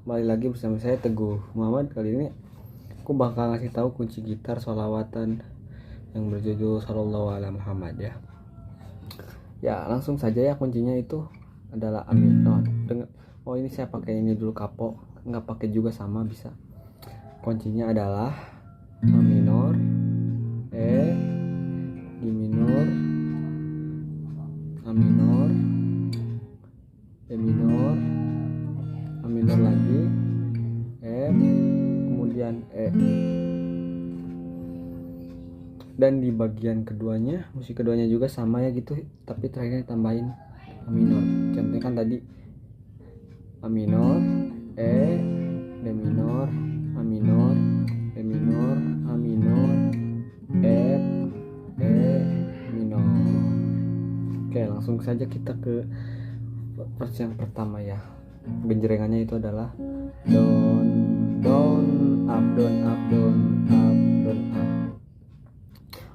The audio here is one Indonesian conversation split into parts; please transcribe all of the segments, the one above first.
Kembali lagi bersama saya Teguh Muhammad. Kali ini aku bakal ngasih tahu kunci gitar sholawatan yang berjudul Shallallahu Ala Muhammad ya. Ya langsung saja ya, kuncinya itu adalah amin. Ini saya pakai ini dulu kapo, nggak pakai juga sama bisa. Kuncinya adalah A minor, E, G minor, A minor, E minor, A minor lagi, F, kemudian E. Dan di bagian keduanya, musik keduanya juga sama ya gitu, tapi terakhirnya tambahin A minor. Contohnya kan tadi A minor, E, D minor, A minor, D minor, A minor, F, E minor. Oke, langsung saja kita ke vers yang pertama ya. Genjrengannya itu adalah down, down, up, down, up, down, up, down, up.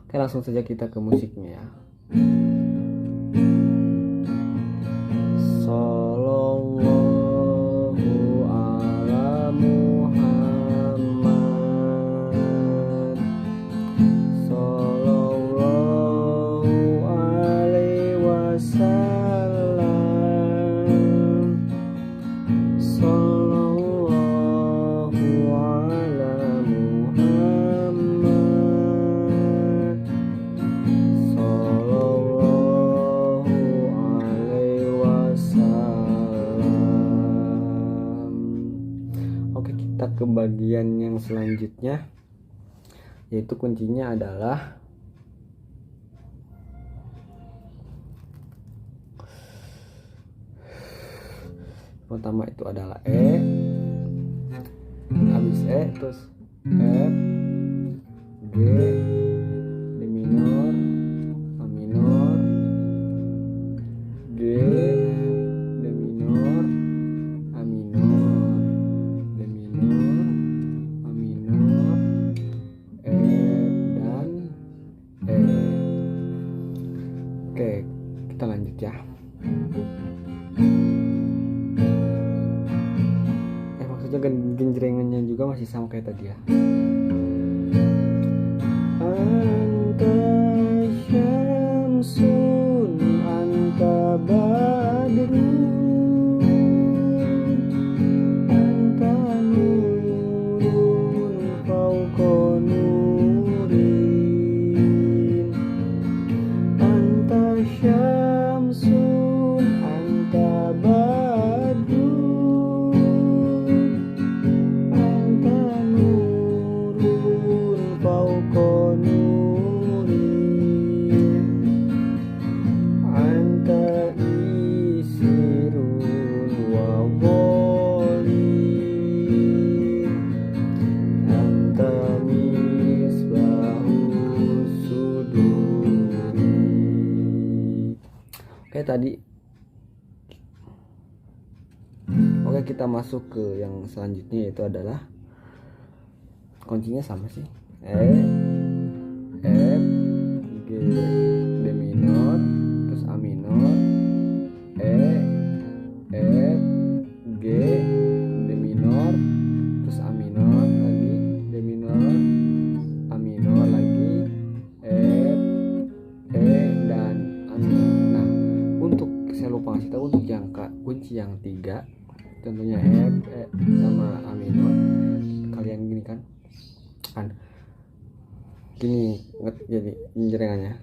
Oke, langsung saja kita ke musiknya ya. Sallallahu ala Muhammad, sallallahu alaihi wasallam, sallallahu ala Muhammad, sallallahu alaihi wasallam. Oke, kita ke bagian yang selanjutnya, yaitu kuncinya adalah pertama itu adalah E, habis E terus F, G, D minor, A minor, G, D minor, A minor, D minor, A minor, F dan E. Oke, kita lanjut ya. Maksudnya genjrengannya juga masih sama kayak tadi ya. Anta syamsun, anta badrun, anta nurun fauqa nurin, anta syamsun, anta badrun, anta nurun fauqa nurin, anta isirun wa dhalin, anta misbahu suduri. Oke tadi. Oke, kita masuk ke yang selanjutnya, yaitu adalah kuncinya sama sih, E, F, G, D minor, terus A minor, E, F, G, D minor, terus A minor lagi, D minor, A minor lagi, F, E dan A minor. Nah, untuk saya lupa ngasih tahu untuk yang kunci yang tiga, contohnya F, E sama A minor, kalian gini kan gini jadi genjrengannya.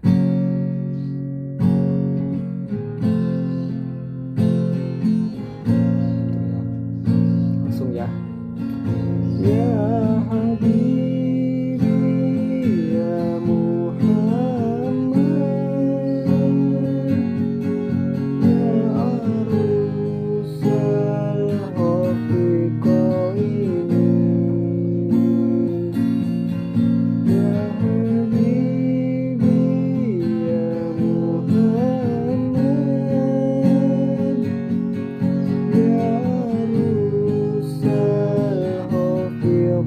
Langsung ya. Ya Habibi ya Muhammad, ya Arusal Hofiqoini, ya Habibi ya Muhammad, ya Arusal Hofiqoini,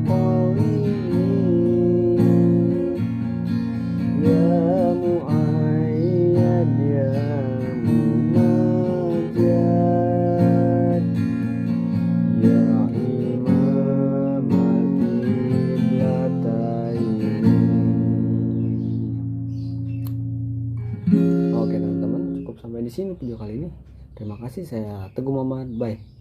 ya Muayyad ya Munajat, ya Oke teman-teman, cukup sampai di sini video kali ini. Terima kasih, saya Teguh Muhammad. Bye.